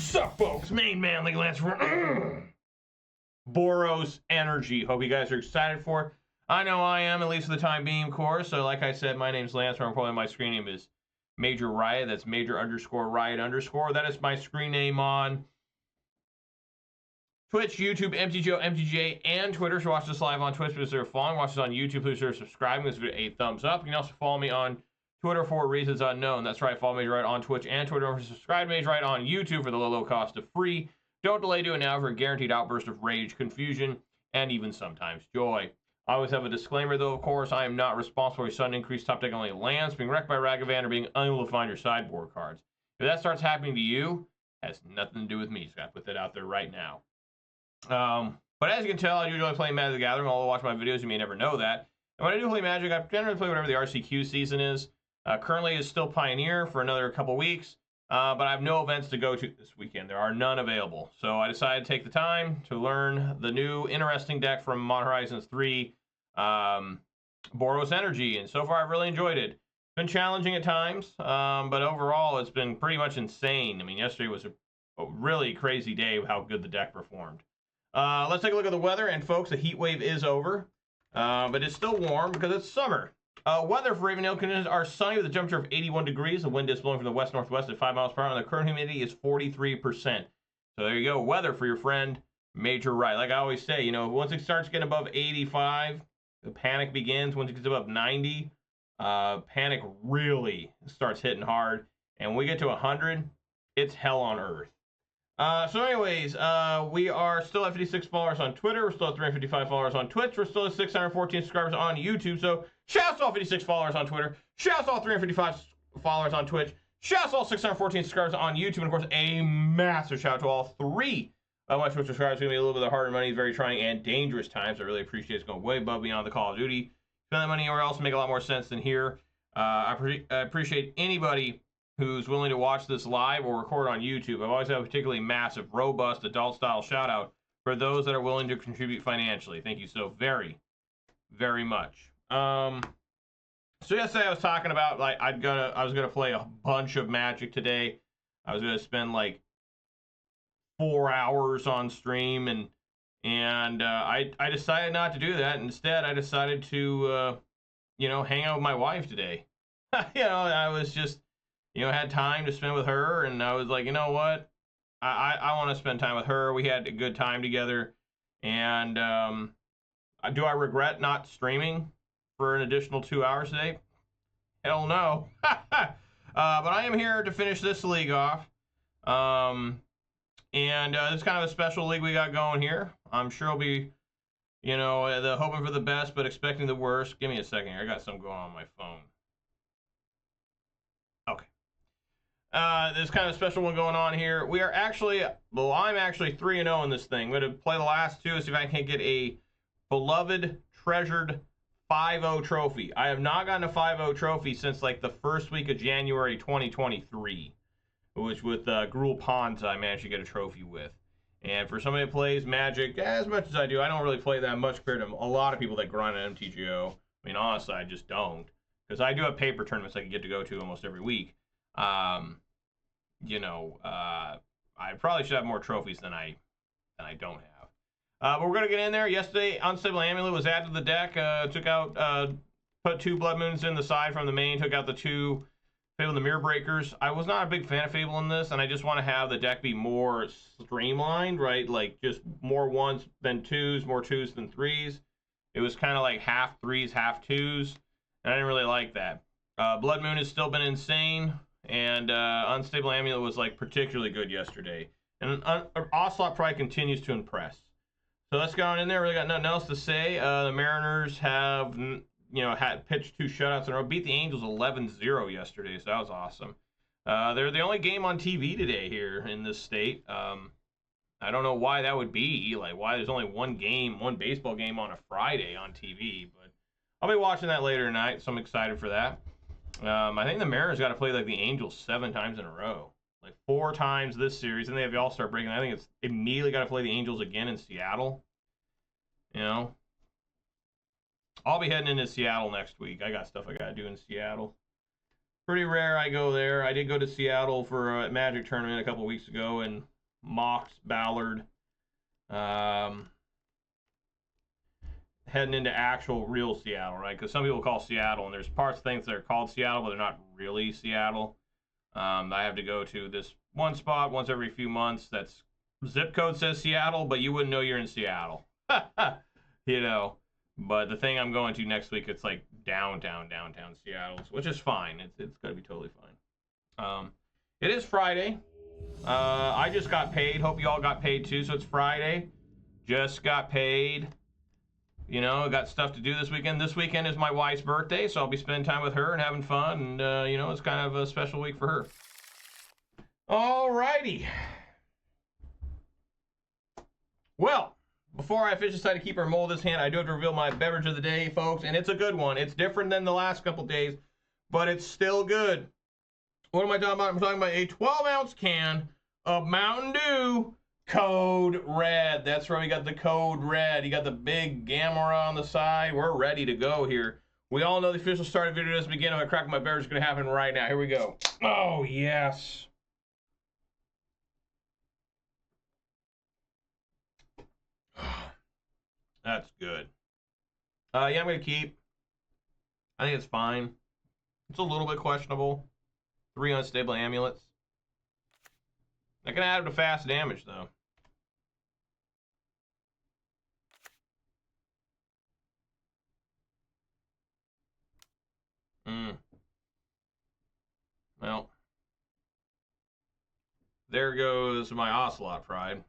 Sup, folks? Main man, League Lance for Boros Energy. Hope you guys are excited for it. I know I am, at least for the time being, of course. So, like I said, my name's Lance. I'm probably my screen name is Major Riot. That's Major_Riot_. That is my screen name on Twitch, YouTube, MTGO, MTGA, and Twitter. So watch this live on Twitch because they're following. Watch this on YouTube. Please consider subscribing. This video a thumbs up. You can also follow me on Twitter for reasons unknown. That's right. Follow Major Riot on Twitch and Twitter. Subscribe to Major Riot on YouTube for the low cost of free. Don't delay, do it now for a guaranteed outburst of rage, confusion, and even sometimes joy. I always have a disclaimer, though, of course. I am not responsible for sudden increased top deck only lands, being wrecked by Ragavan, or being unable to find your sideboard cards. If that starts happening to you, it has nothing to do with me. So I put that out there right now. But as you can tell, I usually play Magic the Gathering. Although watch my videos, you may never know that. And when I do play Magic, I generally play whatever the RCQ season is. Currently is still Pioneer for another couple weeks, but I have no events to go to this weekend. There are none available. So I decided to take the time to learn the new interesting deck from Modern Horizons 3, Boros Energy, and so far I've really enjoyed it. It's been challenging at times, but overall it's been pretty much insane. I mean, yesterday was a really crazy day of how good the deck performed. Let's take a look at the weather, and folks, the heat wave is over, but it's still warm because it's summer. Weather for Ravendale conditions are sunny with a temperature of 81 degrees. The wind is blowing from the west-northwest at 5 miles per hour, and the current humidity is 43%. So there you go, weather for your friend Major Riot. Like I always say, you know, once it starts getting above 85, the panic begins. Once it gets above 90, panic really starts hitting hard. And when we get to 100, it's hell on earth. So anyways, we are still at 56 followers on Twitter. We're still at 355 followers on Twitch. We're still at 614 subscribers on YouTube. So shout out to all 56 followers on Twitter. Shout out to all 355 followers on Twitch. Shout out to all 614 subscribers on YouTube. And of course, a massive shout out to all 3 of my Twitch subscribers. It's going to be a little bit of hard money, very trying and dangerous times. I really appreciate it. It's going way above beyond the Call of Duty. Spend that money anywhere else to make a lot more sense than here. I appreciate anybody who's willing to watch this live or record on YouTube. I've always had a particularly massive, robust, adult-style shout-out for those that are willing to contribute financially. Thank you so very, very much. So yesterday I was talking about, like, I was gonna play a bunch of Magic today. I was gonna spend like 4 hours on stream, and I decided not to do that. Instead, I decided to, you know, hang out with my wife today. You know, I was just, you know, had time to spend with her, and I was like, you know what, I want to spend time with her. We had a good time together, and do I regret not streaming for an additional 2 hours today? Hell no. But I am here to finish this league off, and it's kind of a special league we got going here. I'm sure it'll be, you know, hoping for the best but expecting the worst. Give me a second here. I got something going on my phone. Okay. There's kind of a special one going on here. We are actually, well, I'm actually 3-0 in this thing. I'm going to play the last 2 and see if I can get a beloved, treasured 5-0 trophy. I have not gotten a 5-0 trophy since like the first week of January 2023, which with Gruul Ponds I managed to get a trophy with. And for somebody that plays Magic as much as I do, I don't really play that much compared to a lot of people that grind on MTGO. I mean, honestly, I just don't. Because I do have paper tournaments I can get to go to almost every week. You know, I probably should have more trophies than I don't have. But we're gonna get in there. Yesterday, Unstable Amulet was added to the deck. Took out, put 2 Blood Moons in the side from the main. Took out the 2 Fable and the Mirror Breakers. I was not a big fan of Fable in this, and I just want to have the deck be more streamlined, right? Like just more 1s than 2s, more 2s than 3s. It was kind of like half 3s, half 2s, and I didn't really like that. Blood Moon has still been insane. And Unstable Amulet was like particularly good yesterday. And Ocelot Pride continues to impress. So let's go on in there. Really got nothing else to say. The Mariners have, you know, had pitched 2 shutouts in a row. Beat the Angels 11-0 yesterday, so that was awesome. They're the only game on TV today here in this state. I don't know why that would be. Like, why there's only one baseball game on a Friday on TV. But I'll be watching that later tonight, so I'm excited for that. I think the Mariners got to play like the Angels 7 times in a row, like 4 times this series, and they have the All-Star break. And I think it's immediately got to play the Angels again in Seattle. You know, I'll be heading into Seattle next week. I got stuff I got to do in Seattle. Pretty rare I go there. I did go to Seattle for a Magic tournament a couple weeks ago, and Mox, Ballard. Heading into actual real Seattle, right? Because some people call Seattle, and there's parts of things that are called Seattle, but they're not really Seattle. I have to go to this one spot once every few months. That's zip code says Seattle, but you wouldn't know you're in Seattle. You know. But the thing I'm going to next week, it's like downtown Seattle, which is fine. It's gonna be totally fine. It is Friday. I just got paid. Hope you all got paid too. So it's Friday. Just got paid. You know, got stuff to do this weekend. This weekend is my wife's birthday, so I'll be spending time with her and having fun. And, you know, it's kind of a special week for her. Alrighty. Well, before I officially decide to keep her mold this hand, I do have to reveal my beverage of the day, folks. And it's a good one. It's different than the last couple days, but it's still good. What am I talking about? I'm talking about a 12-ounce can of Mountain Dew Code Red. That's right, we got the Code Red. You got the big Gamera on the side. We're ready to go here. We all know the official start of the video doesn't begin. If I crack my beverage, it's going to happen right now. Here we go. Oh, yes. That's good. Yeah, I'm going to keep. I think it's fine. It's a little bit questionable. 3 Unstable Amulets. I can add them to fast damage, though. Well, there goes my Ocelot Pride.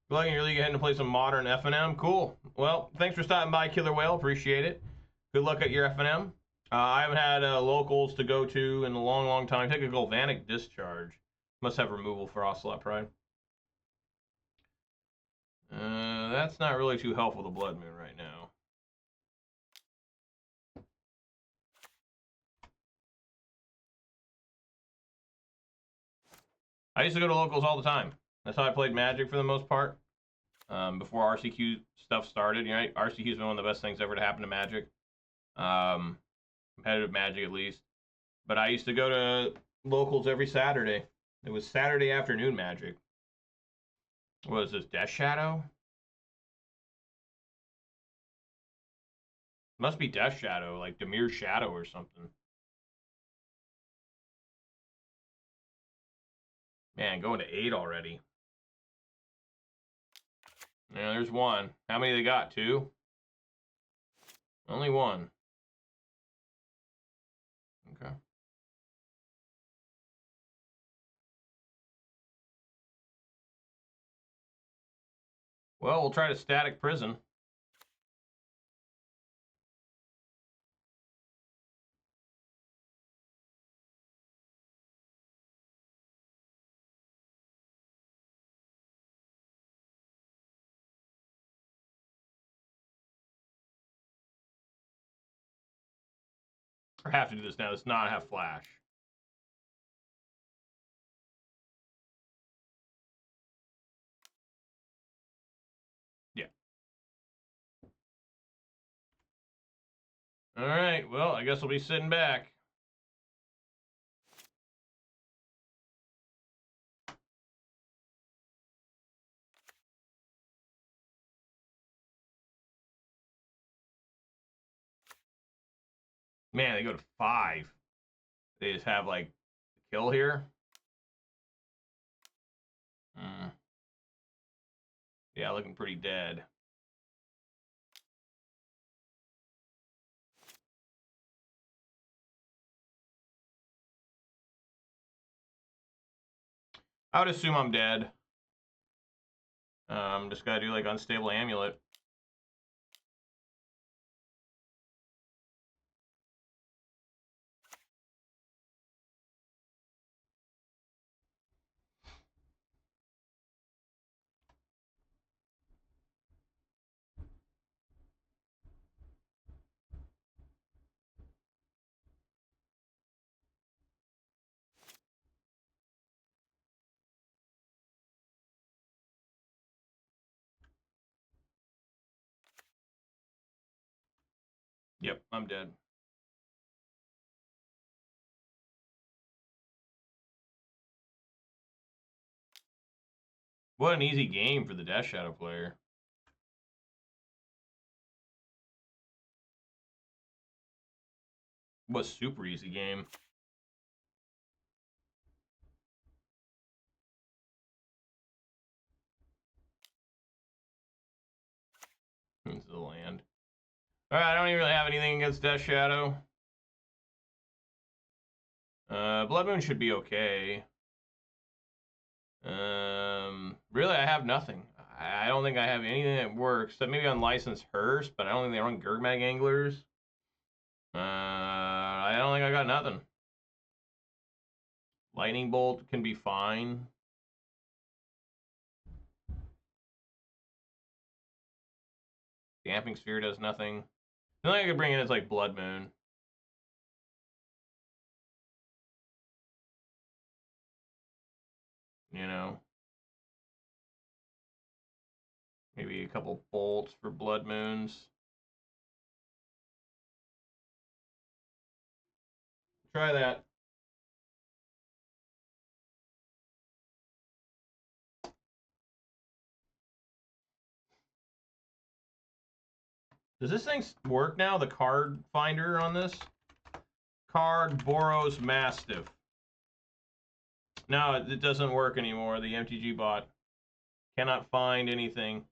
Feel like you're really getting to play some modern FNM. Cool. Well, thanks for stopping by, Killer Whale. Appreciate it. Good luck at your FNM. I haven't had locals to go to in a long time. Take a Galvanic Discharge. Must have removal for Ocelot Pride. That's not really too helpful to Blood Moon right now. I used to go to locals all the time. That's how I played Magic for the most part. Before RCQ stuff started, you know, RCQ's been one of the best things ever to happen to Magic. Competitive Magic, at least. But I used to go to locals every Saturday. It was Saturday afternoon Magic. What is this, Death Shadow? Must be Death Shadow, like Demir's Shadow or something. Man, going to 8 already. Yeah, there's one. How many they got? 2? Only 1. Okay. Well, we'll try to Static Prison. I have to do this now. Let's not have Flash. Yeah. All right. Well, I guess we'll be sitting back. Man, they go to 5. They just have, like, kill here. Yeah, looking pretty dead. I would assume I'm dead. Just gotta do, like, Unstable Amulet. Yep, I'm dead. What an easy game for the Death Shadow player. What a super easy game. Into the land. Alright, I don't even really have anything against Death Shadow. Blood Moon should be okay. Really, I have nothing. I don't think I have anything that works. So maybe Unlicensed Hearse, but I don't think they run Gurgmag Anglers. I don't think I got nothing. Lightning Bolt can be fine. Damping Sphere does nothing. The only thing I could bring in is like Blood Moon. You know? Maybe a couple bolts for Blood Moons. Try that. Does this thing work now? The card finder on this? Card Boros Mastiff. No, it doesn't work anymore. The MTG bot cannot find anything.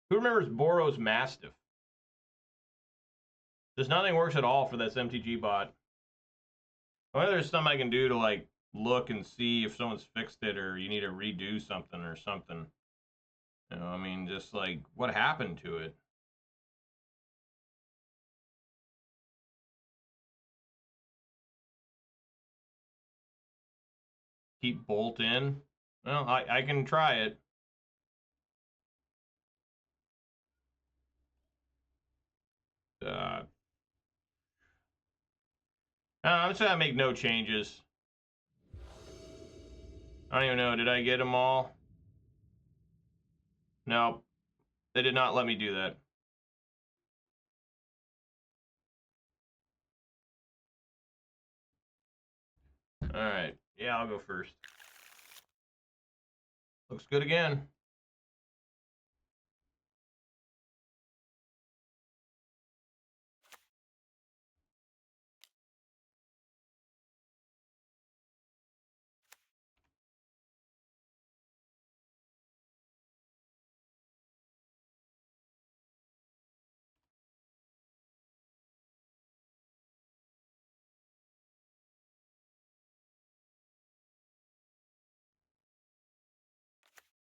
Who remembers Boros Mastiff? Just nothing works at all for this MTG bot. I wonder if there's something I can do to like look and see if someone's fixed it or you need to redo something or something. You know, I mean, just like what happened to it? Keep bolt in. Well, I can try it. I'm just gonna make no changes. I don't even know. Did I get them all? No, they did not let me do that. All right. Yeah, I'll go first. Looks good again.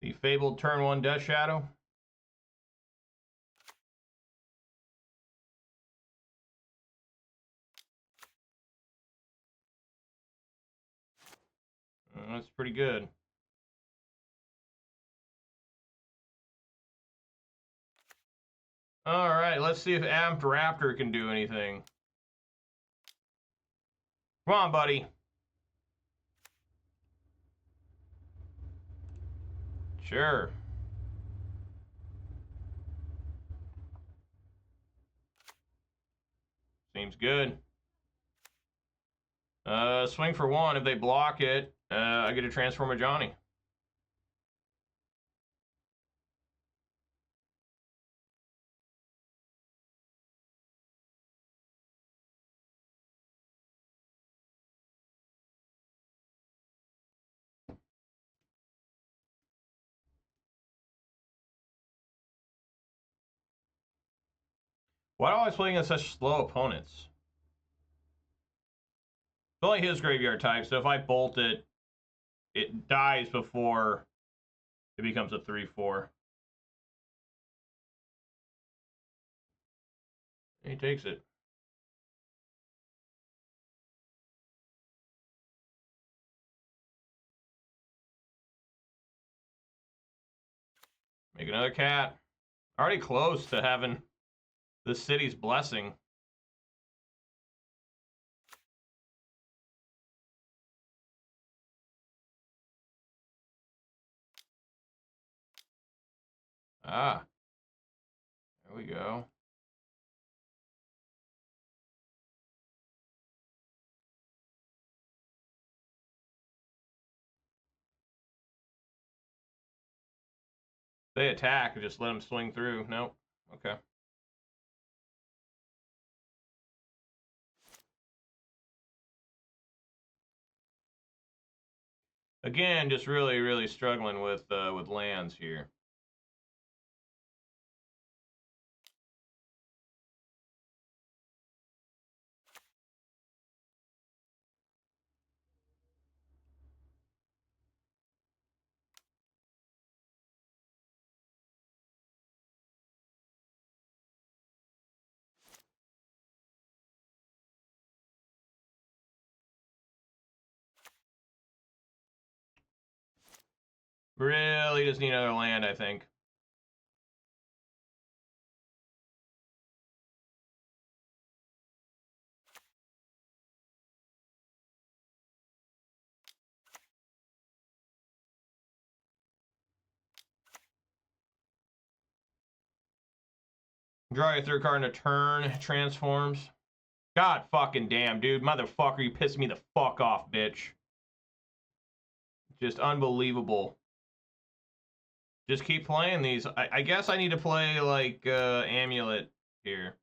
The fabled turn 1 Death Shadow. That's pretty good. All right, let's see if Amped Raptor can do anything. Come on, buddy. Sure. Seems good. Swing for 1. If they block it, I get to transform Ajani. Why do I always play against such slow opponents? It's only his graveyard type, so if I bolt it, it dies before it becomes a 3/4. He takes it. Make another cat. Already close to having the city's blessing. Ah. There we go. They attack, just let them swing through. Nope. Okay. Again, just really, really struggling with lands here. Really just need another land, I think. Draw your third card in a turn, transforms. God fucking damn, dude. Motherfucker, you pissed me the fuck off, bitch. Just unbelievable. Just keep playing these. I guess I need to play, like, Amulet here.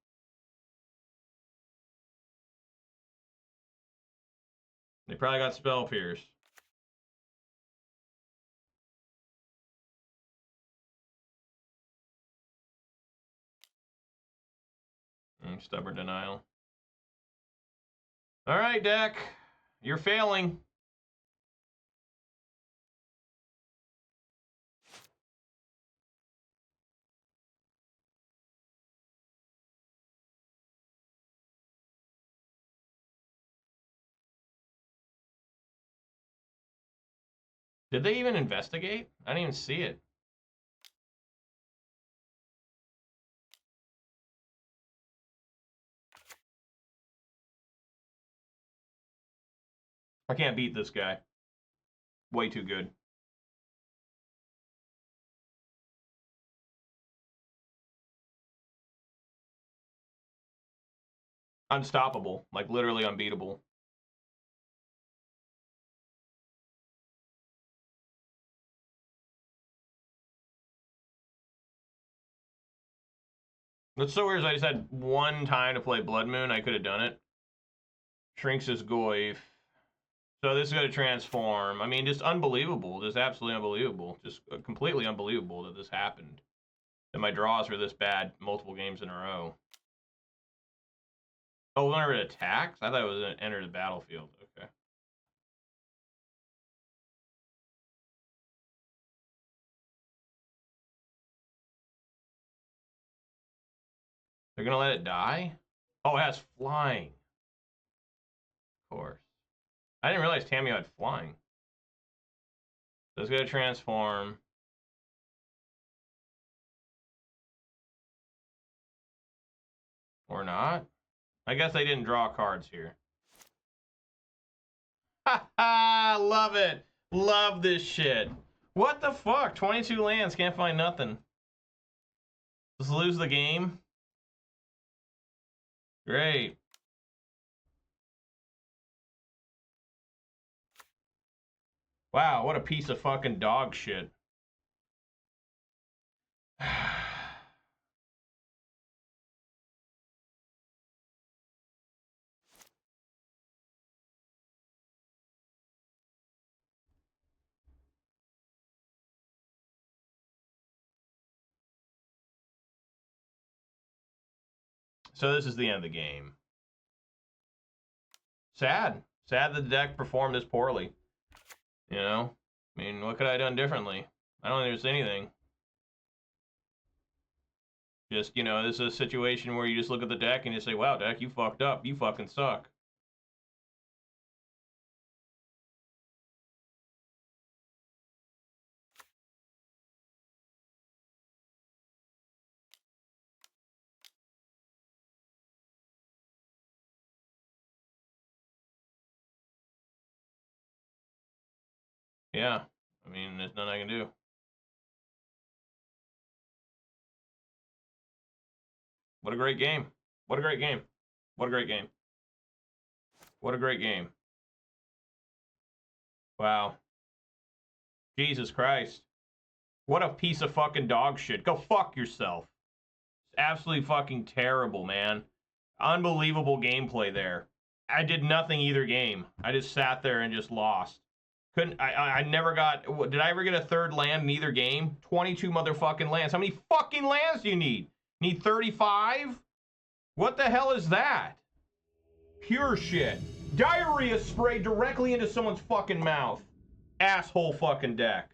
They probably got Spell Pierce. Stubborn Denial. All right, deck. You're failing. Did they even investigate? I didn't even see it. I can't beat this guy. Way too good. Unstoppable. Like, literally unbeatable. What's so weird is I just had one time to play Blood Moon. I could have done it. Shrinks his Goyf. So this is going to transform. I mean, just unbelievable. Just absolutely unbelievable. Just completely unbelievable that this happened. That my draws were this bad multiple games in a row. Oh, whenever it attacks? I thought it was going to enter the battlefield. Okay. They're going to let it die? Oh, it has flying. Of course. I didn't realize Tamiyo had flying. So it's going to transform. Or not. I guess they didn't draw cards here. Ha ha! Love it! Love this shit. What the fuck? 22 lands, can't find nothing. Just lose the game? Great. Wow, what a piece of fucking dog shit. So this is the end of the game. Sad. Sad that the deck performed this poorly. You know? I mean, what could I have done differently? I don't think there's anything. Just, you know, this is a situation where you just look at the deck and you say, wow, deck, you fucked up. You fucking suck. Yeah. I mean, there's nothing I can do. What a great game. What a great game. What a great game. What a great game. Wow. Jesus Christ. What a piece of fucking dog shit. Go fuck yourself. It's absolutely fucking terrible, man. Unbelievable gameplay there. I did nothing either game. I just sat there and just lost. I never got, did I ever get a third land in either game? 22 motherfucking lands. How many fucking lands do you need? Need 35? What the hell is that? Pure shit. Diarrhea spray directly into someone's fucking mouth. Asshole fucking deck.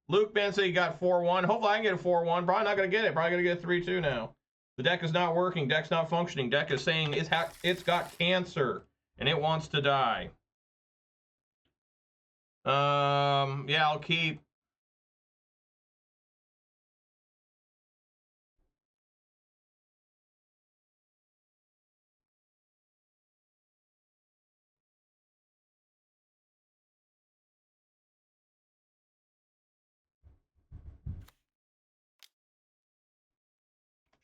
Luke Benson, you got 4-1. Hopefully I can get a 4-1. Probably not going to get it. Probably going to get a 3-2 now. The deck is not working. Deck's not functioning. Deck is saying it's got cancer and it wants to die. Yeah, I'll keep.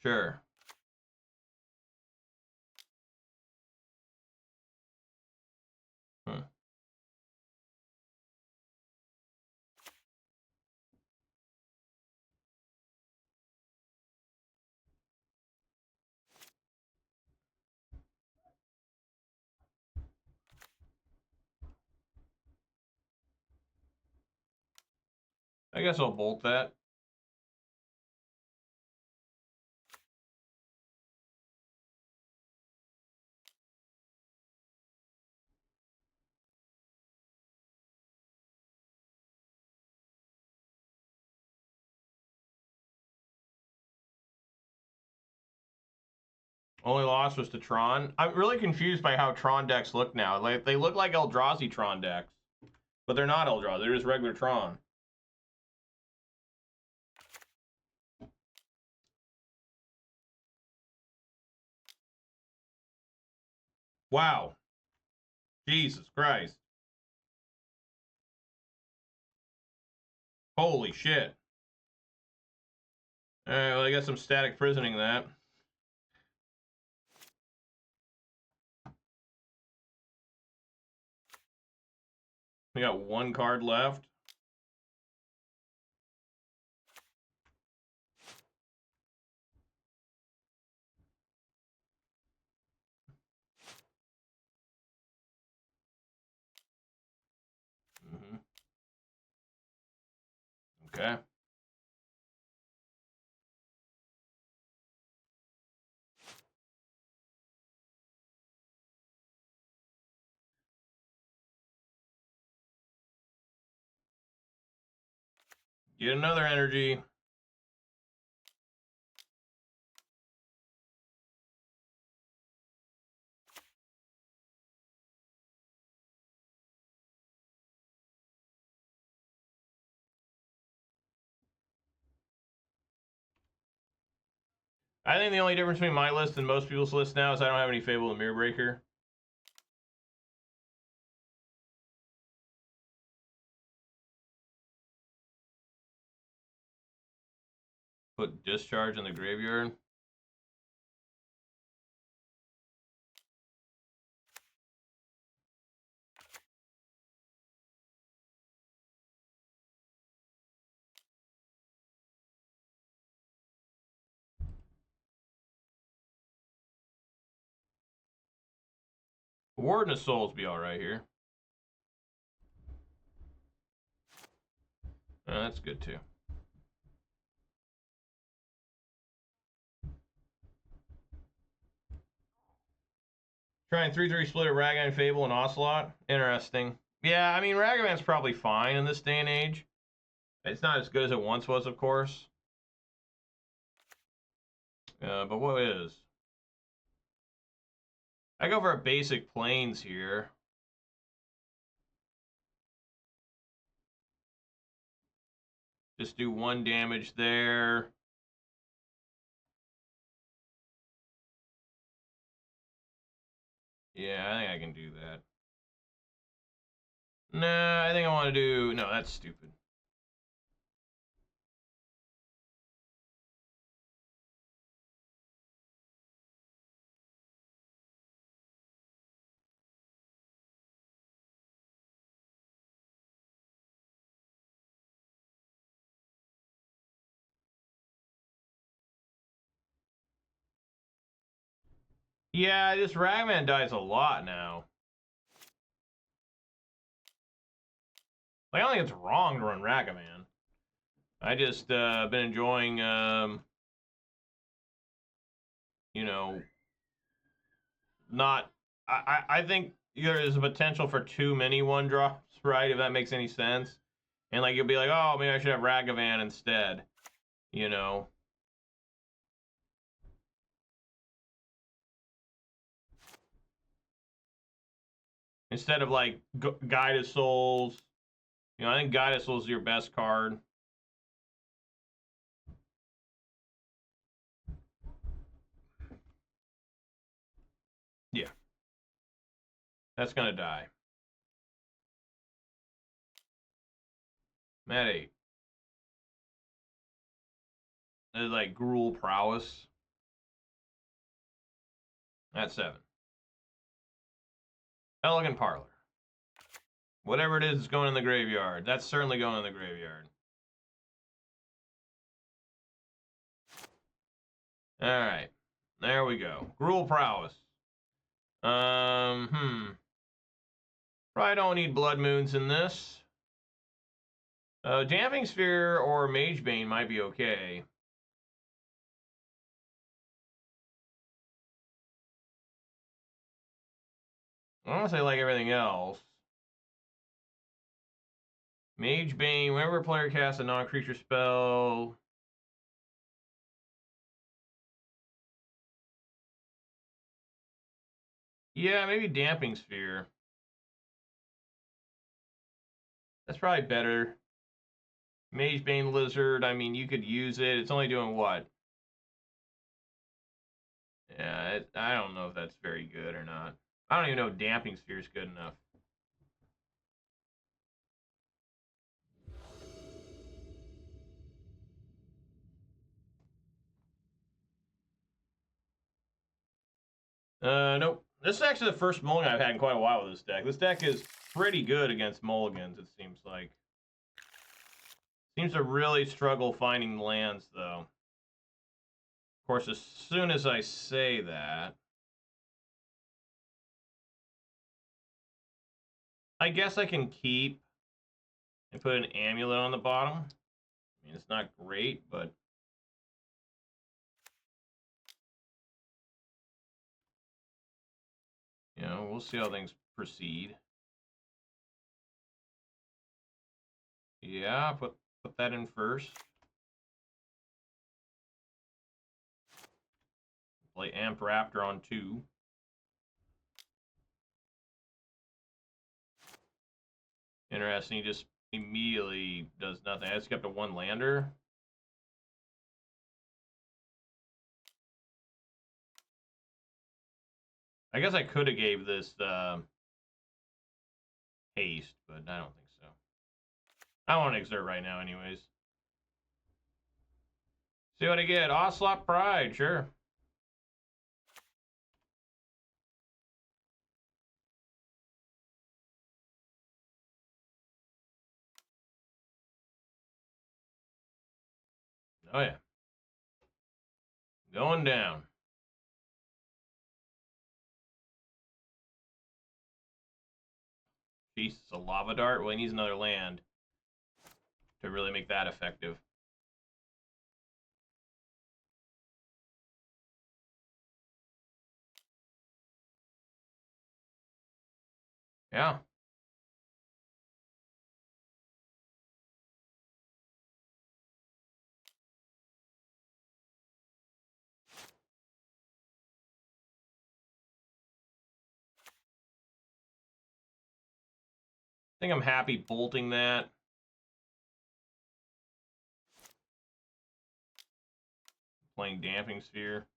Sure. I guess I'll bolt that. Only loss was to Tron. I'm really confused by how Tron decks look now. Like they look like Eldrazi Tron decks, but they're not Eldrazi. They're just regular Tron. Wow. Jesus Christ. Holy shit. Alright, well, I guess I'm static prisoning that. We got one card left. Okay. Get another energy. I think the only difference between my list and most people's list now is I don't have any Fable and Mirror Breaker. Put Discharge in the graveyard. Warden of Souls be alright here. That's good too. Trying 3-3 split of Ragavan, Fable, and Ocelot. Interesting. Yeah, I mean, Ragavan's probably fine in this day and age. It's not as good as it once was, of course. But what is? I go for a basic plains here. Just do 1 damage there. Yeah, I think I can do that. Nah, I think I want to do... No, that's stupid. Yeah, this Ragman dies a lot now. Like, I don't think it's wrong to run Ragavan. I just been enjoying, you know, not. I think there is a potential for too many one drops, right? If that makes any sense. And like you'll be like, oh, maybe I should have Ragavan instead, you know. Instead of like Guided Souls. You know, I think Guided Souls is your best card. Yeah. That's gonna die. Mat 8. There's like Gruul Prowess. At 7. Elegant Parlor. Whatever it is going in the graveyard. That's certainly going in the graveyard. Alright. There we go. Gruul Prowess. Probably don't need Blood Moons in this. Damping Sphere or Magebane might be okay. Honestly, I like everything else. Magebane, whenever a player casts a non-creature spell. Yeah, maybe Damping Sphere. That's probably better. Magebane Lizard, I mean, you could use it. It's only doing what? Yeah, I don't know if that's very good or not. I don't even know if Damping Sphere is good enough. Nope. This is actually the first mulligan I've had in quite a while with this deck. This deck is pretty good against mulligans, it seems like. Seems to really struggle finding lands, though. Of course, as soon as I say that, I guess I can keep and put an amulet on the bottom. I mean, it's not great, but you know, we'll see how things proceed. Yeah, put that in first. Play Amped Raptor on 2. Interesting, he just immediately does nothing. I just kept a 1 lander. I guess I could have gave this haste, but I don't think so. I don't want to exert right now anyways. See what I get. Ocelot Pride, sure. Oh, yeah. Going down. Jesus, a lava dart? Well, he needs another land to really make that effective. Yeah. I think I'm happy bolting that. Playing Damping Sphere.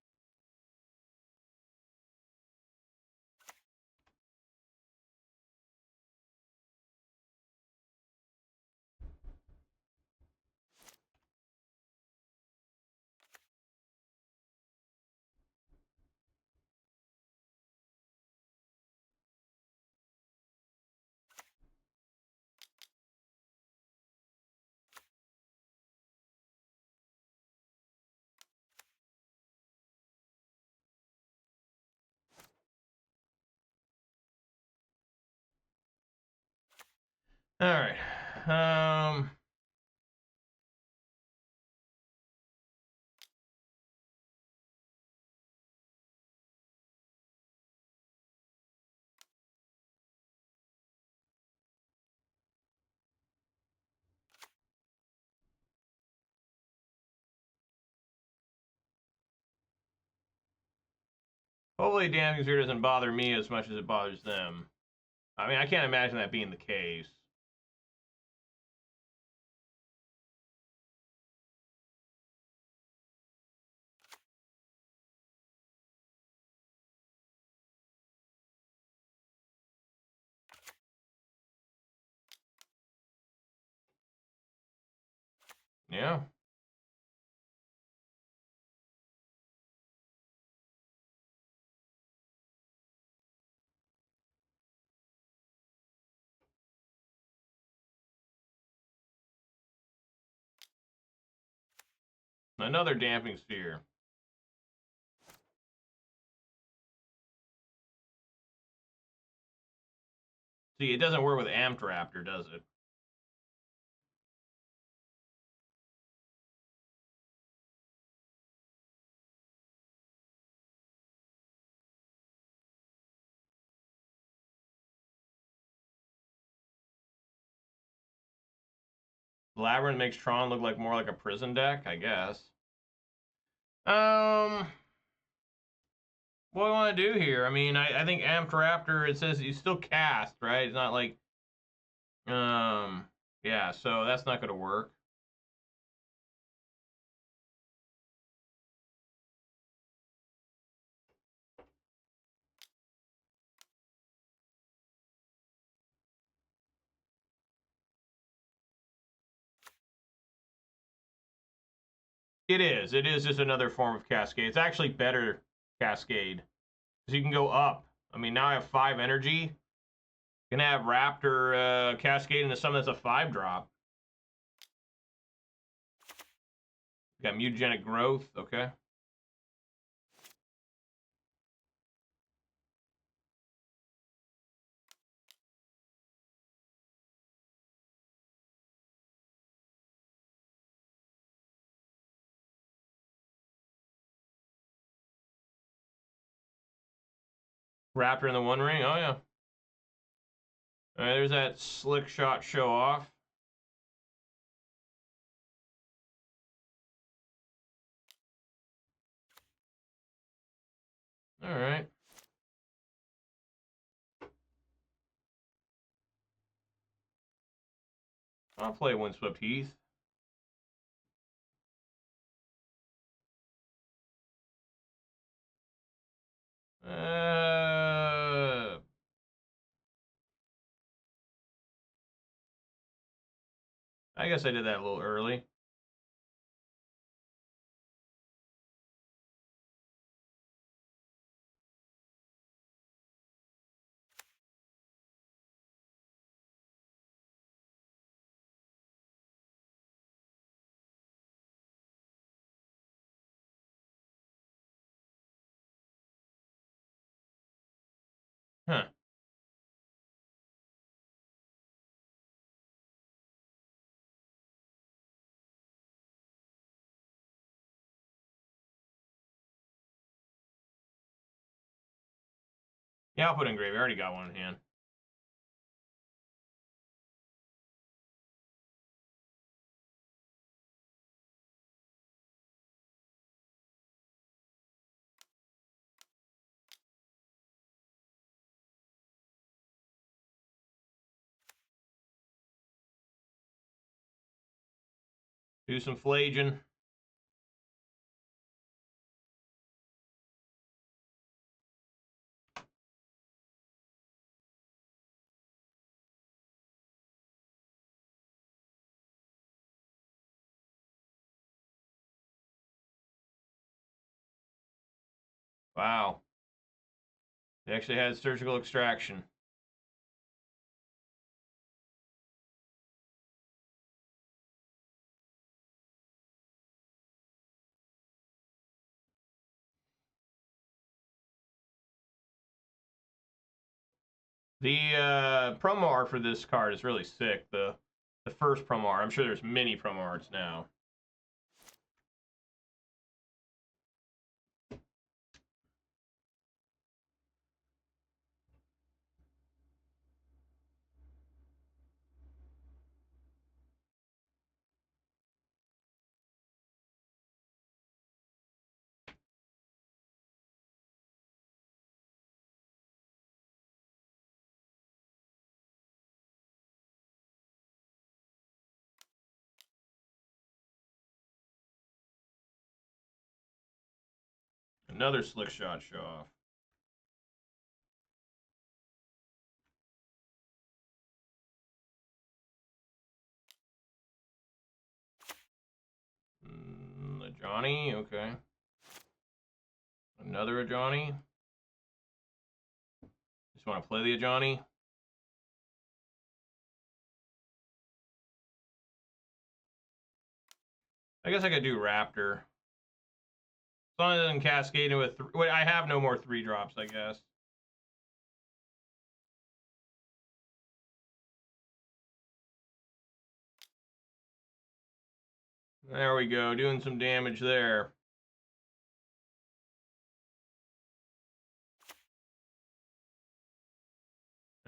All right. Hopefully Dancing Sphere doesn't bother me as much as it bothers them. I mean, I can't imagine that being the case. Yeah. Another Damping Sphere. See, it doesn't work with Amped Raptor, does it? Labyrinth makes Tron look like more like a prison deck, I guess. What do I want to do here? I mean, I think Amped Raptor, it says you still cast, right? It's not like, yeah, so that's not going to work. It is. It is just another form of Cascade. It's actually better Cascade. Because you can go up. I mean, now I have 5 energy. Can have Raptor Cascade into something that's a 5-drop. Got Mutagenic Growth. Okay. Raptor in the One Ring. Oh, yeah. All right, there's that Slick Shot show off. All right. I'll play Windswept Heath. I guess I did that a little early. Huh. Yeah, I'll put in grave. I already got one in hand. Do some Phlaging. Wow. They actually had surgical extraction. The promo art for this card is really sick. The first promo art. I'm sure there's many promo arts now. Another slick shot show off. Ajani, okay. Another Ajani. Just want to play the Ajani. I guess I could do Raptor. As long as it doesn't cascade into a wait, I have no more 3-drops, I guess. There we go, doing some damage there.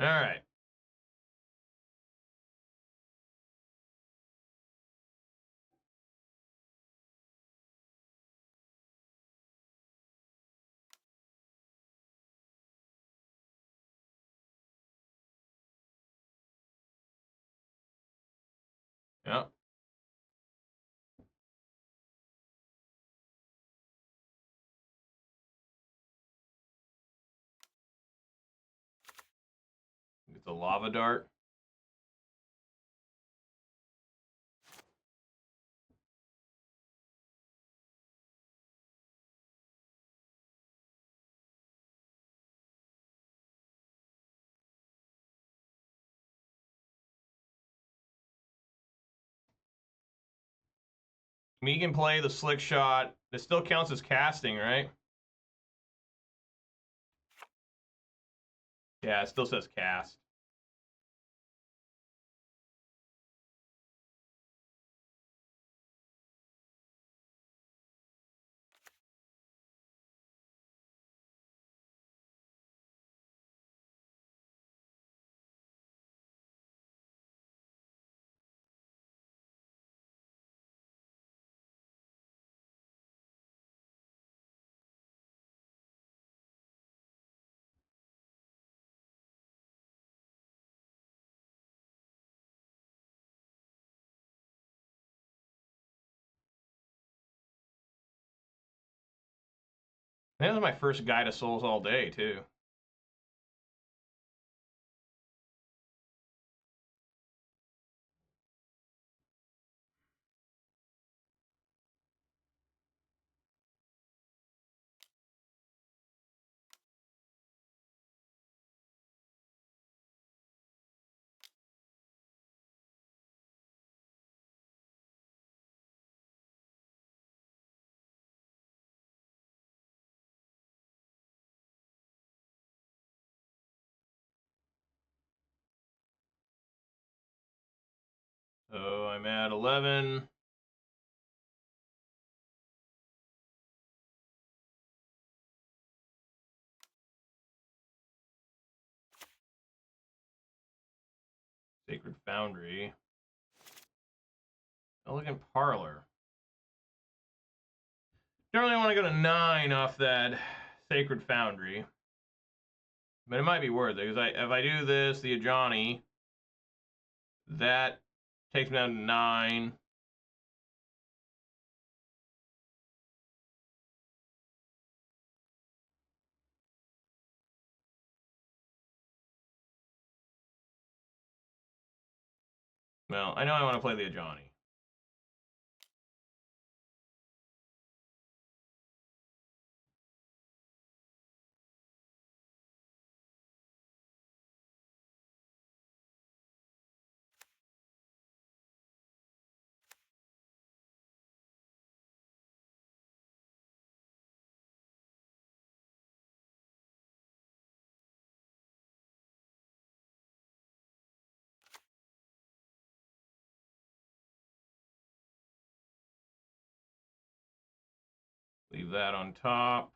All right. Yep. It's a lava dart. Me can play the slick shot. It still counts as casting, right? Yeah, it still says cast. That was my first Guide to Souls all day, too. So I'm at 11. Sacred Foundry. Elegant Parlor. Don't really want to go to 9 off that Sacred Foundry. But it might be worth it, because if I do this, the Ajani, that takes me down to 9. Well, I know I want to play the Ajani. Leave that on top.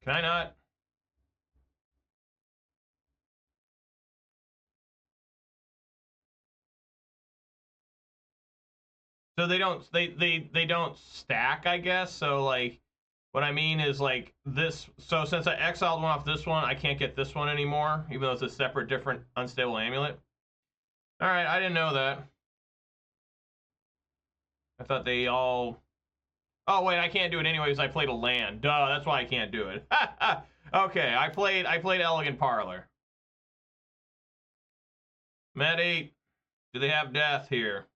Can I not? So they don't stack, I guess. So like what I mean is like this, so since I exiled one off this one, I can't get this one anymore, even though it's a separate different unstable amulet. All right, I didn't know that. I thought they all. Oh wait, I can't do it anyways. I played a land. Duh, that's why I can't do it. Okay, I played Elegant Parlor. Medi, do they have death here?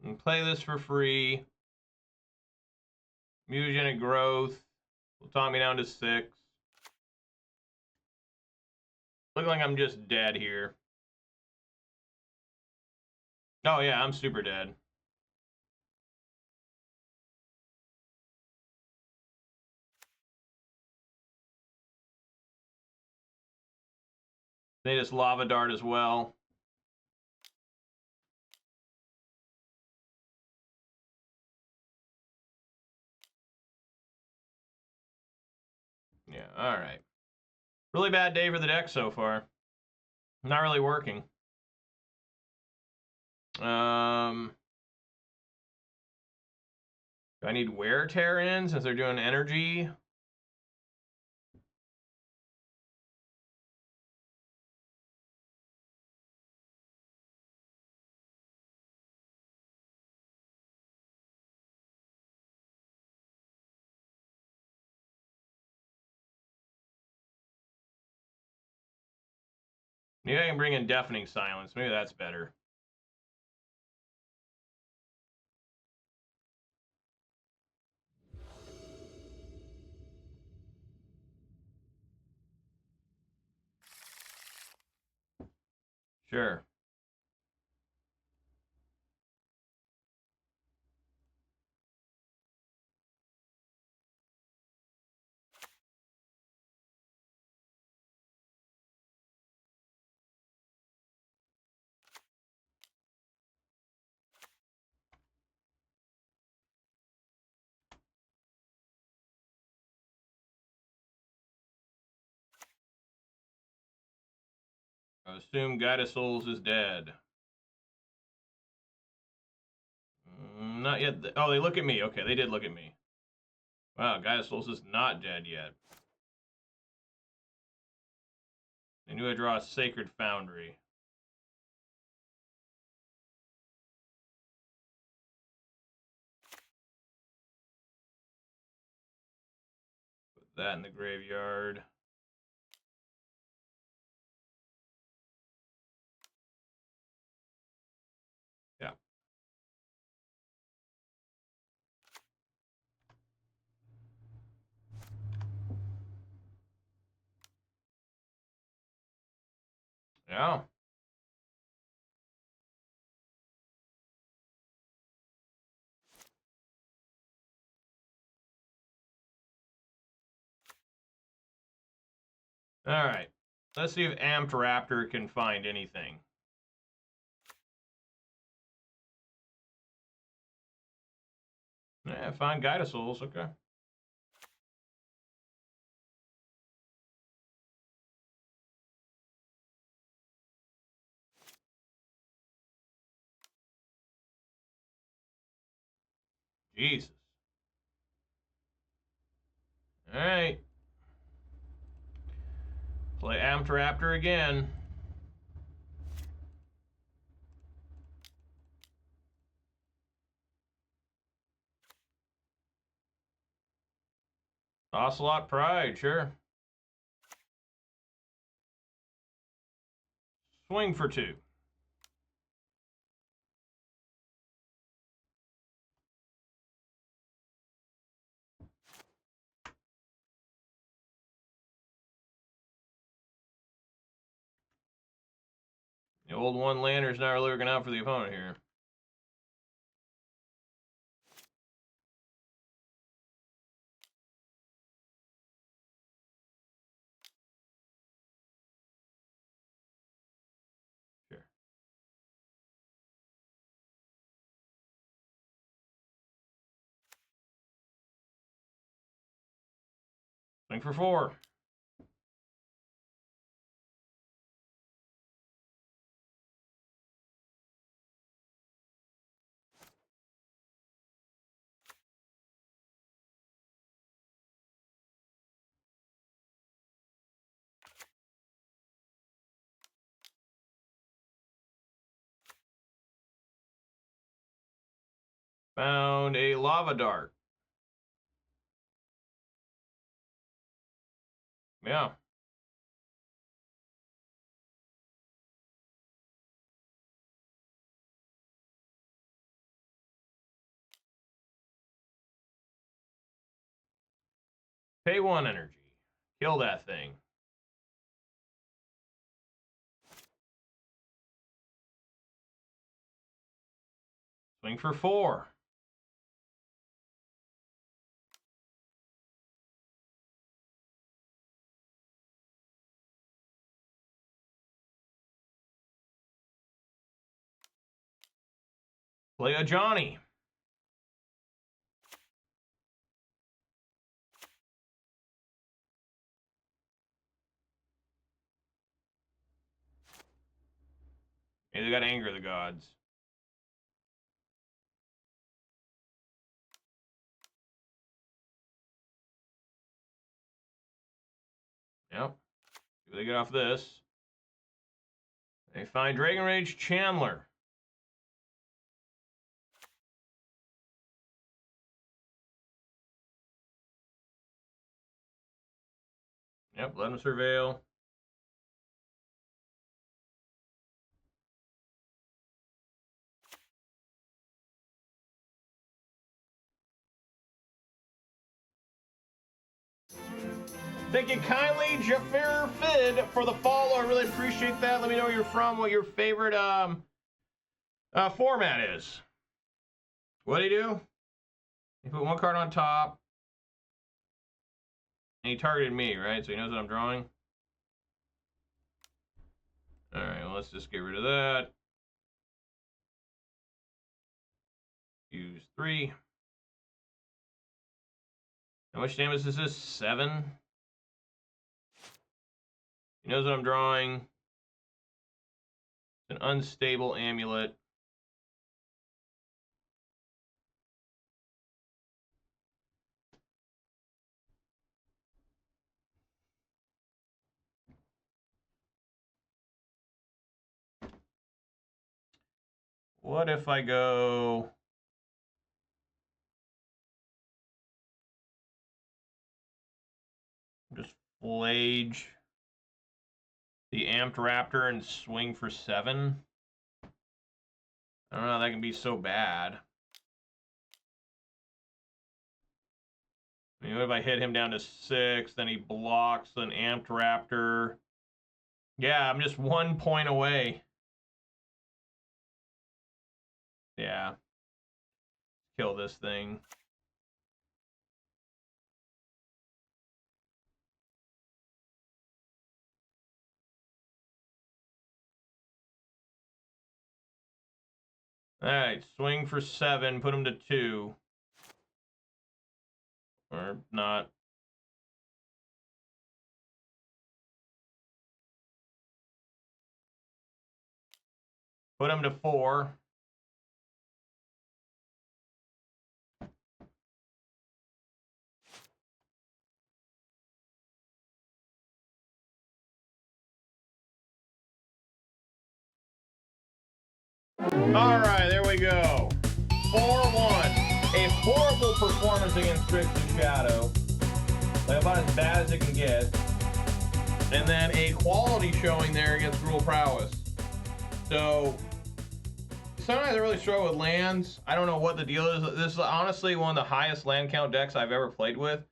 And play this for free. Mutagenic growth will talk me down to 6. Look like I'm just dead here. Oh yeah, I'm super dead. They just lava dart as well. Yeah, all right. Really bad day for the deck so far. Not really working. Do I need wear tear in since they're doing energy? Maybe I can bring in Deafening Silence. Maybe that's better. Sure. I assume Guide of Souls is dead. Not yet. Oh, they look at me. Okay, they did look at me. Wow, Guide of Souls is not dead yet. I knew I draw a Sacred Foundry. Put that in the graveyard. Yeah. Yeah. All right. Let's see if Amped Raptor can find anything. Yeah, find Guide of Souls. Okay. Jesus. All right. Play Amped Raptor again. Ocelot Pride, sure. Swing for 2. old one lander's not really working out for the opponent here. Sure. Swing for 4. Found a lava dart. Yeah. Pay 1 energy. Kill that thing. Swing for 4. Play Ajani. Maybe they got Anger of the Gods. Yep. See what they get off this. They find Dragon Rage Chandler. Yep, let him surveil. Thank you kindly, Jafar Fid, for the follow. I really appreciate that. Let me know where you're from, what your favorite format is. What do you do? You put 1 card on top. And he targeted me, right? So he knows what I'm drawing. Alright, well, let's just get rid of that. Use 3. How much damage is this? 7. He knows what I'm drawing. It's an Unstable Amulet. What if I go... just Phlage the Amped Raptor and swing for 7? I don't know, that can be so bad. I mean, what if I hit him down to 6, then he blocks an Amped Raptor? Yeah, I'm just 1 point away. Yeah. Kill this thing. Alright, swing for 7, put him to 2. Or not. Put him to 4. Alright, there we go. 4-1. A horrible performance against Grixis Shadow. Like about as bad as it can get. And then a quality showing there against Gruul Prowess. So sometimes I really struggle with lands. I don't know what the deal is. This is honestly one of the highest land count decks I've ever played with.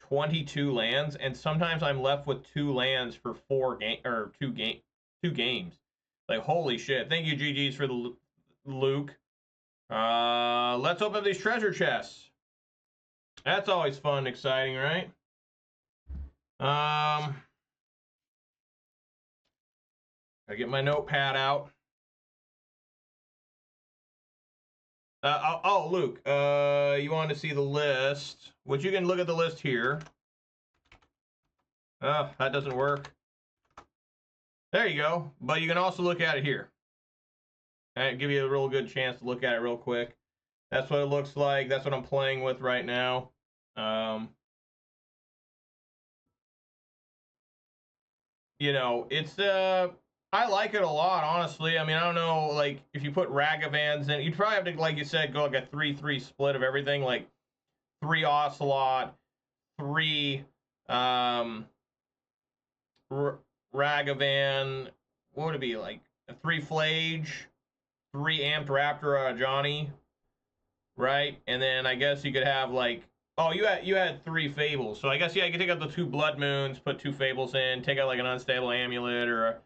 22 lands, and sometimes I'm left with 2 lands for 2 games. Like, holy shit. Thank you, GG's, for the Luke. Let's open up these treasure chests. That's always fun and exciting, right? I get my notepad out. Oh, Luke, you want to see the list, which you can look at the list here. Oh, that doesn't work. There you go. But you can also look at it here. And give you a real good chance to look at it real quick. That's what it looks like. That's what I'm playing with right now. You know, it's I like it a lot, honestly. I mean, I don't know, like, if you put Ragavans in, you'd probably have to, like you said, go like a 3-3 split of everything, like 3 Ocelot, 3 Ragavan, what would it be, like 3 Phlage, 3 Amped Raptor Ajani, right? And then I guess you could have, like, oh, you had 3 Fables, so I guess, yeah, you could take out the 2 Blood Moons, put 2 Fables in, take out like an Unstable Amulet, or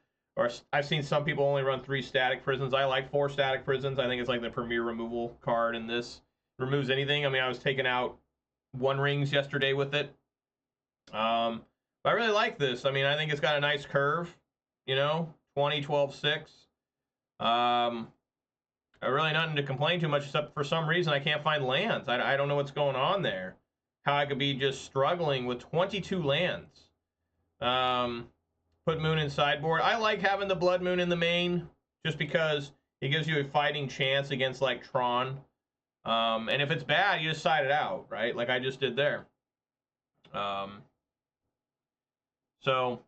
I've seen some people only run 3 Static Prisons. I like 4 Static Prisons. I think it's like the premier removal card in this. Removes anything. I mean, I was taking out 1 Rings yesterday with it. But I really like this. I mean, I think it's got a nice curve, you know, 20, 12, 6. Really nothing to complain too much, except for some reason I can't find lands. I don't know what's going on there. How I could be just struggling with 22 lands. Put Moon in sideboard. I like having the Blood Moon in the main, just because it gives you a fighting chance against, like, Tron. And if it's bad, you just side it out, right? Like I just did there. So,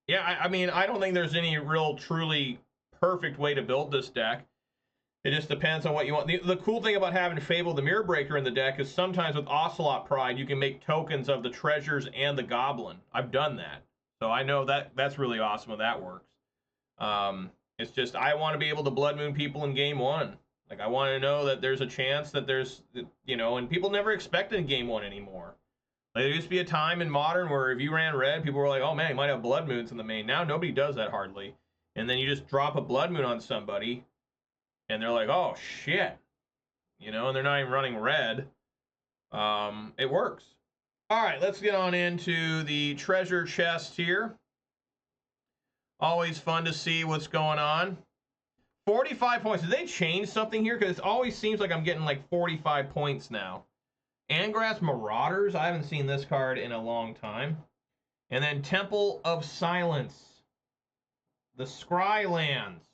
yeah, I mean, I don't think there's any real truly perfect way to build this deck. It just depends on what you want. The cool thing about having Fable the Mirror Breaker in the deck is sometimes with Ocelot Pride, you can make tokens of the treasures and the goblin. I've done that. So I know that's really awesome when that works. It's just, I want to be able to Blood Moon people in game 1. Like, I want to know that there's a chance that there's, you know, and people never expect it in game 1 anymore. Like, there used to be a time in Modern where if you ran red, people were like, oh man, you might have Blood Moons in the main. Now nobody does that hardly. And then you just drop a Blood Moon on somebody, and they're like, oh, shit. You know, and they're not even running red. It works. All right, let's get on into the treasure chest here. Always fun to see what's going on. 45 points. Did they change something here? Because it always seems like I'm getting like 45 points now. Angrass Marauders. I haven't seen this card in a long time. And then Temple of Silence. The Scry lands.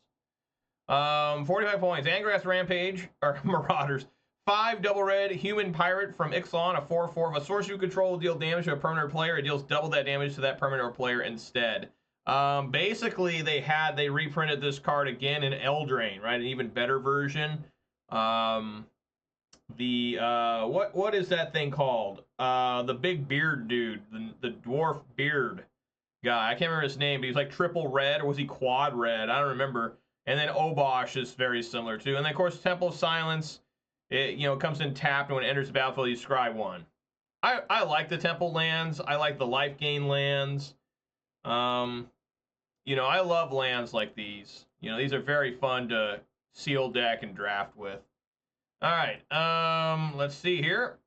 45 points. Angrass Rampage, or Marauders. 5 double red human pirate from Ixalan, a 4/4. If a sorcerer you control will deal damage to a permanent player, it deals double that damage to that permanent or player instead. Basically, they reprinted this card again in Eldraine, right? An even better version. What is that thing called? The big beard dude, the dwarf beard guy. I can't remember his name, but he's like triple red, or was he quad red? I don't remember. And then Obosh is very similar too. And then of course Temple of Silence, it comes in tapped, and when it enters the battlefield, you scry 1. I like the Temple lands. I like the life gain lands. I love lands like these. These are very fun to seal deck and draft with. All right, let's see here.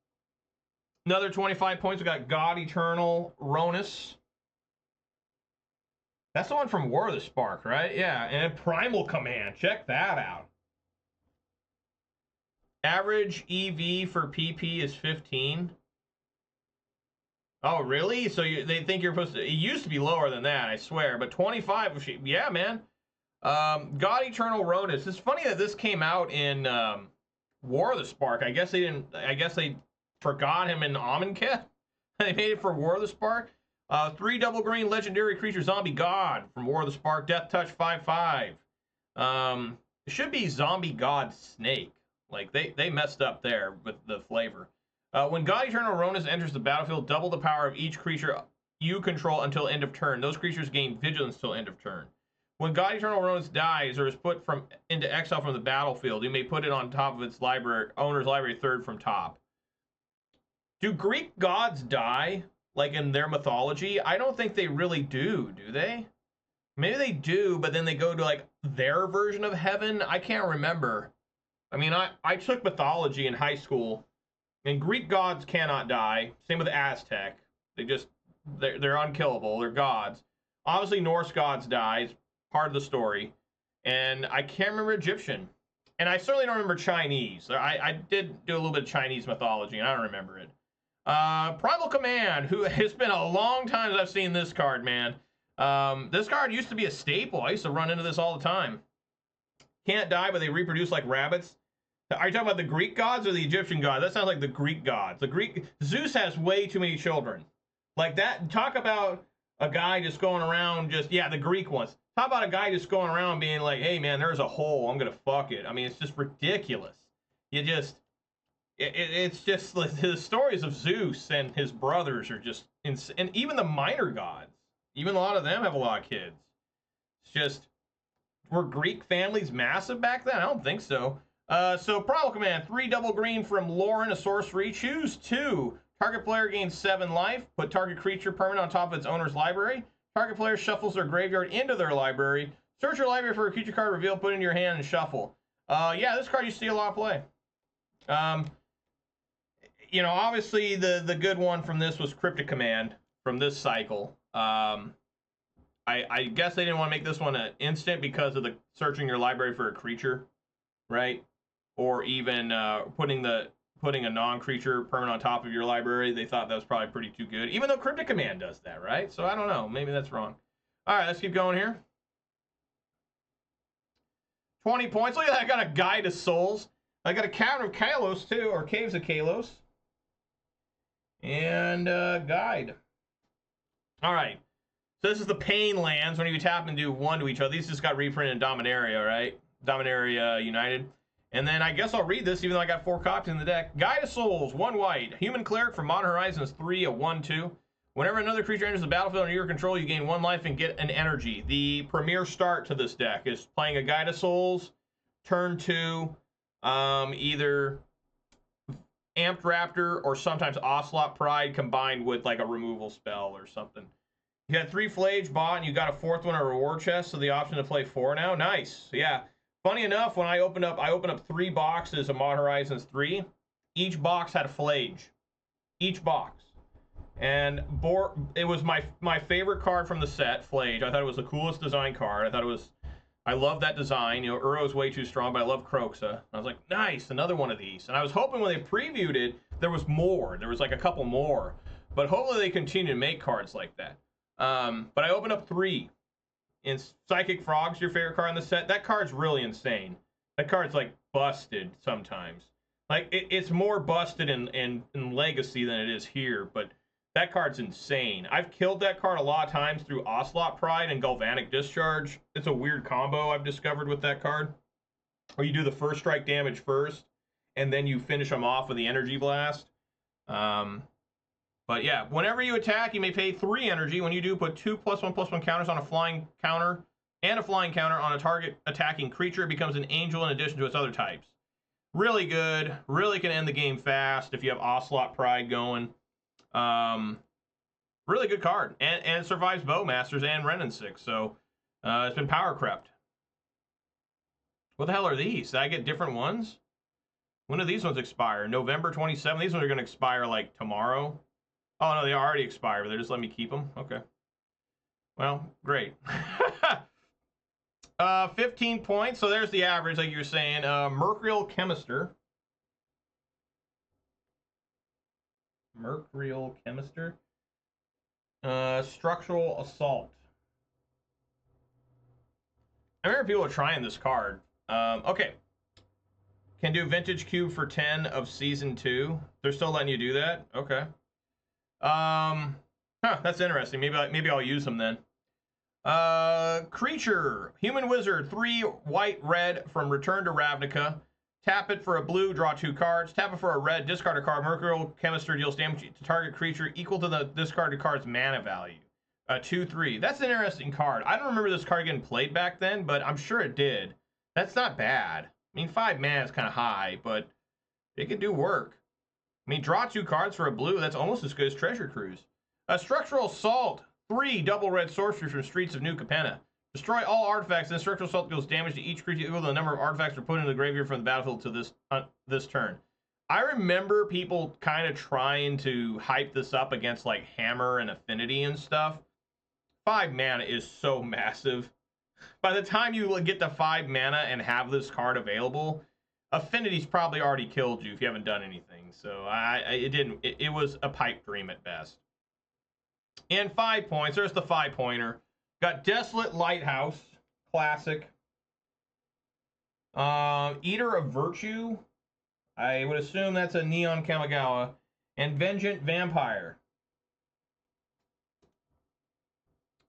Another 25 points. We got God Eternal Ronus. That's the one from War of the Spark, right? Yeah, and Primal Command. Check that out. Average EV for PP is 15. Oh, really? So they think you're supposed to... It used to be lower than that, I swear. But 25... Yeah, man. God Eternal Ronus. It's funny that this came out in War of the Spark. I guess they forgot him in Amonkhet. They made it for War of the Spark. 3 double green legendary creature zombie god from War of the Spark. Death touch 5/5. It should be zombie god snake. Like they messed up there with the flavor. When God Eternal Ronus enters the battlefield, double the power of each creature you control until end of turn. Those creatures gain vigilance till end of turn. When God Eternal Ronus dies or is put into exile from the battlefield, you may put it on top of its owner's library third from top. Do Greek gods die, like in their mythology? I don't think they really do they? Maybe they do, but then they go to like their version of heaven. I can't remember. I mean, I took mythology in high school, and Greek gods cannot die. Same with Aztec. They're unkillable. They're gods. Obviously, Norse gods die. It's part of the story. And I can't remember Egyptian. And I certainly don't remember Chinese. I did do a little bit of Chinese mythology, and I don't remember it. Primal Command, who has been a long time since I've seen this card, man. This card used to be a staple. I used to run into this all the time. Can't die, but they reproduce like rabbits. Are you talking about the Greek gods or the Egyptian gods? That sounds like the Greek gods. Zeus has way too many children. Like that, talk about a guy just going around the Greek ones. How about a guy just going around being like, hey man, there's a hole, I'm gonna fuck it. I mean, it's just ridiculous. It's just like the stories of Zeus and his brothers are just insane. And even the minor gods, even a lot of them have a lot of kids. It's just, were Greek families massive back then? I don't think so. So Primal Command, 3 double green from Lauren, a sorcery. Choose 2. Target player gains 7 life. Put target creature permanent on top of its owner's library. Target player shuffles their graveyard into their library. Search your library for a creature card revealed, put it in your hand, and shuffle. Yeah, this card you see a lot of play. You know, obviously the good one from this was Cryptic Command from this cycle. I guess they didn't want to make this one an instant because of the searching your library for a creature, right? Or even putting a non-creature permanent on top of your library. They thought that was probably pretty too good, even though Cryptic Command does that, right? So I don't know. Maybe that's wrong. All right, let's keep going here. 20 points. Look at that. I got a Guide to Souls. I got a Cavern of Kalos, too, or Caves of Kalos. And Guide. All right. So this is the Pain Lands. When you tap and do 1 to each other. These just got reprinted in Dominaria, right? Dominaria United. And then I guess I'll read this, even though I got 4 copies in the deck. Guide of Souls, 1 white. Human Cleric from Modern Horizons 3, a 1/2. Whenever another creature enters the battlefield under your control, you gain 1 life and get an energy. The premier start to this deck is playing a Guide of Souls, turn 2, either Amped Raptor or sometimes Ocelot Pride combined with like a removal spell or something. You got 3 Phlage bought, and you got a 4th one, a reward chest, so the option to play 4 now. Nice. Yeah. Funny enough, when I opened up 3 boxes of Modern Horizons 3. Each box had a Phlage. Each box. And it was my favorite card from the set, Phlage. I thought it was the coolest design card. I love that design. You know, Uro's way too strong, but I love Kroxa. I was like, nice, another one of these. And I was hoping when they previewed it, there was more. There was like a couple more. But hopefully they continue to make cards like that. But I opened up 3. And Psychic Frog's your favorite card in the set. That card's really insane. That card's like busted sometimes. Like it's more busted in Legacy than it is here, but that card's insane. I've killed that card a lot of times through Ocelot Pride and Galvanic Discharge. It's a weird combo I've discovered with that card. Where you do the first strike damage first, and then you finish them off with the Energy Blast. But yeah, whenever you attack, you may pay 3 energy. When you do, put 2 +1/+1 counters on a flying counter and a flying counter on a target attacking creature. It becomes an angel in addition to its other types. Really good. Really can end the game fast if you have Ocelot Pride going. Really good card. And it survives Bowmasters and Renin 6. So it's been power crept. What the hell are these? Did I get different ones? When do these ones expire? November 27th? These ones are going to expire like tomorrow. Oh, no, they already expired, but they're just letting me keep them? Okay. Well, great. 15 points, so there's the average, like you were saying. Mercurial Chemister. Structural Assault. I remember people are trying this card. Okay. Can do Vintage Cube for 10 of Season 2. They're still letting you do that? Okay. That's interesting. Maybe I'll use them then. Creature, Human Wizard, 3 white red from Return to Ravnica. Tap it for a blue, draw 2 cards. Tap it for a red, discard a card. Mercurial Chemister deals damage to target creature equal to the discarded card's mana value. 2/3. That's an interesting card. I don't remember this card getting played back then, but I'm sure it did. That's not bad. I mean, 5 mana is kind of high, but it can do work. I mean, draw 2 cards for a blue. That's almost as good as Treasure Cruise. Structural Assault. 3 double red sorceries from Streets of New Capenna. Destroy all artifacts, then Structural Assault deals damage to each creature equal to the number of artifacts are put into the graveyard from the battlefield to this turn. I remember people kind of trying to hype this up against like Hammer and Affinity and stuff. 5 mana is so massive. By the time you get to 5 mana and have this card available, Affinity's probably already killed you if you haven't done anything. So it was a pipe dream at best. And 5 points. There's the 5-pointer. Got Desolate Lighthouse, classic. Eater of Virtue. I would assume that's a Neon Kamigawa. And Vengeant Vampire.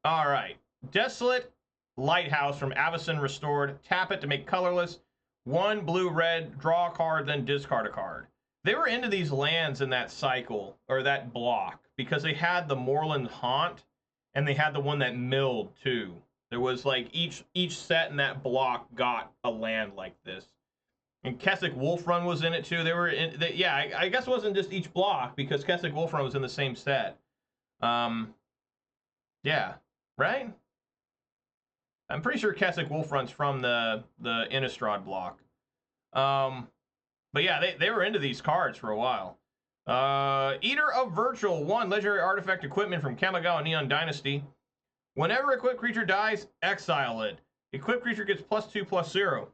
All right. Desolate Lighthouse from Avacyn Restored. Tap it to make colorless. 1 blue-red, draw a card, then discard a card. They were into these lands in that cycle, or that block, because they had the Moorland Haunt, and they had the one that milled, too. There was, like, each set in that block got a land like this. And Kessig Wolfrun was in it, too. They were in... yeah, I guess it wasn't just each block, because Kessig Wolfrun was in the same set. Yeah. Right? I'm pretty sure Kessig Wolfrun's from the Innistrad block. But yeah, they were into these cards for a while. Eater of Virtual, 1 legendary artifact equipment from Kamigawa Neon Dynasty. Whenever equipped creature dies, exile it. Equipped creature gets +2/+0.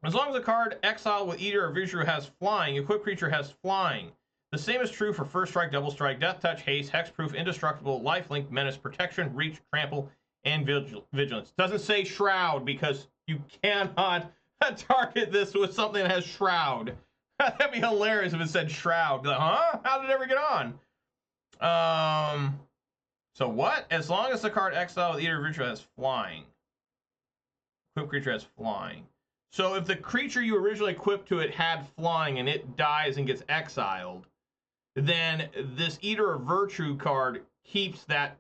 As long as the card exiled with Eater of Virtue has flying, equipped creature has flying. The same is true for First Strike, Double Strike, Death Touch, Haste, Hexproof, Indestructible, Lifelink, Menace, Protection, Reach, Trample, and Vigilance. Doesn't say Shroud because you cannot target this with something that has Shroud. That'd be hilarious if it said Shroud. Like, huh? How did it ever get on? So what? As long as the card exile with Eater of Virtue has flying. Equipped creature has flying. So if the creature you originally equipped to it had flying and it dies and gets exiled, then this Eater of Virtue card keeps that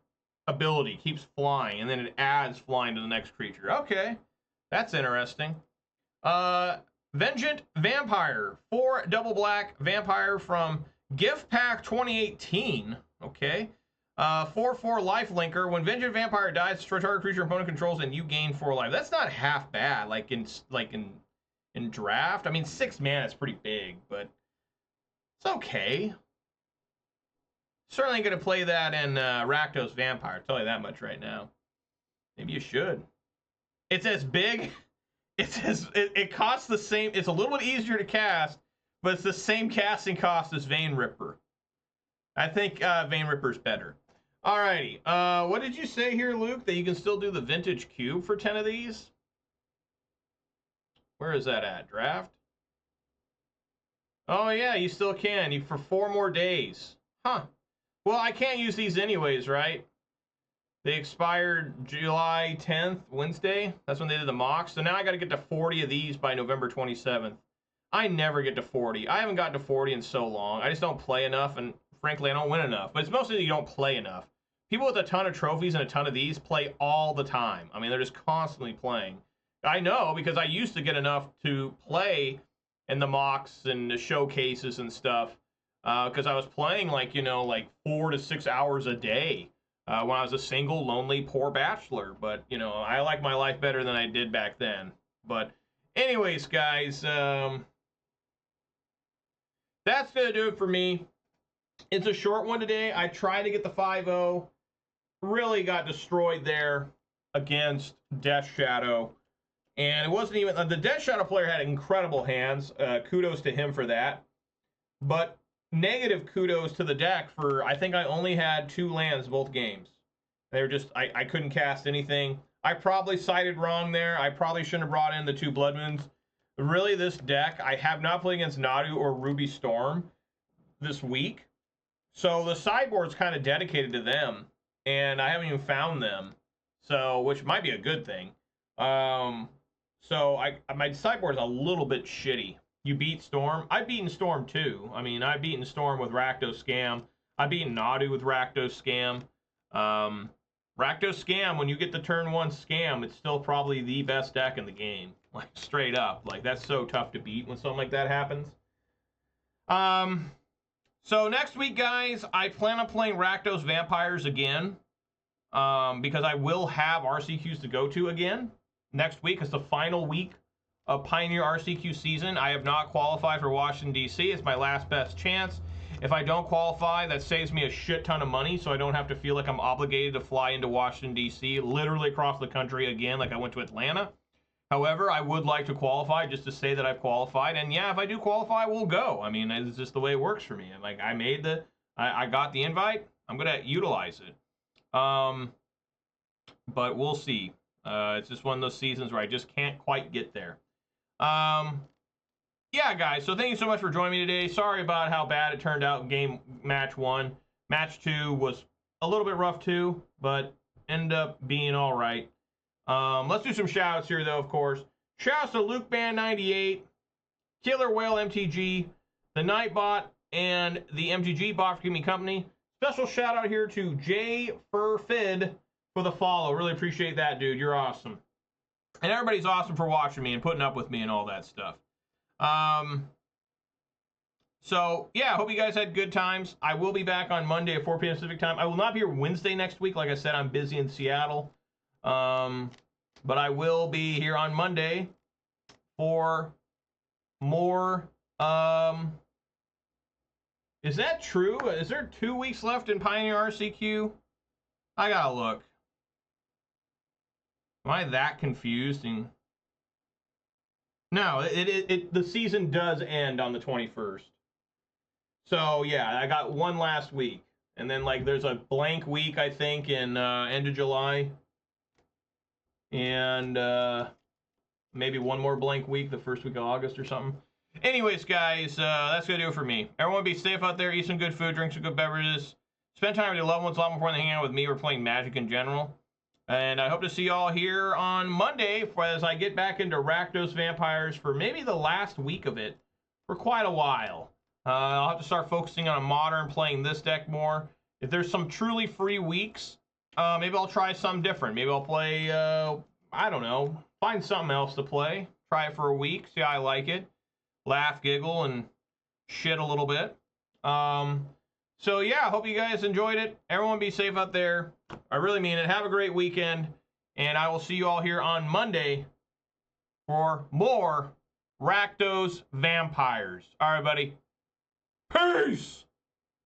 ability, keeps flying, and then it adds flying to the next creature. Okay, that's interesting. Vengeant Vampire, 4 double black vampire from Gift Pack 2018. Okay. 4/4 lifelinker. When Vengeant Vampire dies, destroy target creature opponent controls and you gain 4 life. That's not half bad. Like in draft. I mean, 6 mana is pretty big, but it's okay. Certainly gonna play that in Rakdos Vampire. I'll tell you that much right now. Maybe you should. It's as big. It costs the same. It's a little bit easier to cast, but it's the same casting cost as Vein Ripper. I think Vein Ripper's better. Alrighty. What did you say here, Luke? That you can still do the Vintage Cube for 10 of these? Where is that at? Draft? Oh, yeah, you still can. For 4 more days. Huh. Well, I can't use these anyways, right? They expired July 10th, Wednesday. That's when they did the mocks. So now I got to get to 40 of these by November 27th. I never get to 40. I haven't gotten to 40 in so long. I just don't play enough, and frankly, I don't win enough. But it's mostly that you don't play enough. People with a ton of trophies and a ton of these play all the time. I mean, they're just constantly playing. I know because I used to get enough to play in the mocks and the showcases and stuff because I was playing like 4 to 6 hours a day when I was a single, lonely, poor bachelor. But, I like my life better than I did back then. But anyways, guys, that's going to do it for me. It's a short one today. I tried to get the 5-0. Really got destroyed there against Death Shadow. And it wasn't even... the Death Shadow player had incredible hands. Kudos to him for that. But negative kudos to the deck for... I think I only had 2 lands both games. They were just... I couldn't cast anything. I probably sided wrong there. I probably shouldn't have brought in the 2 Blood Moons. Really, this deck, I have not played against Nadu or Ruby Storm this week. So the sideboard's kind of dedicated to them, and I haven't even found them, so which might be a good thing. So my sideboard's a little bit shitty. You beat Storm. I've beaten Storm too. I mean, I've beaten Storm with Rakdos Scam. I've beaten Nadu with Rakdos Scam. Rakdos Scam, when you get the turn 1 Scam, it's still probably the best deck in the game. Like, straight up. Like, that's so tough to beat when something like that happens. So next week, guys, I plan on playing Rakdos Vampires again. because I will have RCQs to go to again next week. It's the final week of Pioneer RCQ season. I have not qualified for Washington, D.C. It's my last best chance. If I don't qualify, that saves me a shit ton of money, so I don't have to feel like I'm obligated to fly into Washington, D.C., literally across the country again like I went to Atlanta. However, I would like to qualify just to say that I've qualified. And yeah, if I do qualify, we'll go. I mean, it's just the way it works for me. Like, I got the invite. I'm going to utilize it. But we'll see. It's just one of those seasons where I just can't quite get there. Yeah, guys, so thank you so much for joining me today. Sorry about how bad it turned out in match 1. Match 2 was a little bit rough too, but ended up being all right. Let's do some shout-outs here, though, of course. Shout-outs to LukeBand98, Killer Whale MTG, the Nightbot, and the MTG bot for keeping me company. Special shout-out here to J Furfid for the follow. Really appreciate that, dude. You're awesome. And everybody's awesome for watching me and putting up with me and all that stuff. So, yeah, I hope you guys had good times. I will be back on Monday at 4 p.m. Pacific time. I will not be here Wednesday next week. Like I said, I'm busy in Seattle. But I will be here on Monday for more, is that true? Is there 2 weeks left in Pioneer RCQ? I gotta look. Am I that confused? No, the season does end on the 21st. So, yeah, I got one last week. And then, like, there's a blank week, I think, in end of July. And maybe one more blank week, the first week of August or something. Anyways, guys, that's going to do it for me. Everyone be safe out there. Eat some good food, drink some good beverages. Spend time with your loved ones a lot more than hanging out with me or playing Magic in general. And I hope to see you all here on Monday as I get back into Rakdos Vampires for maybe the last week of it for quite a while. I'll have to start focusing on Modern, playing this deck more. If there's some truly free weeks, maybe I'll try something different. Maybe I'll play, I don't know, find something else to play. Try it for a week, see how I like it. Laugh, giggle, and shit a little bit. So, yeah, I hope you guys enjoyed it. Everyone be safe out there. I really mean it. Have a great weekend. And I will see you all here on Monday for more Rakdos Vampires. All right, buddy. Peace!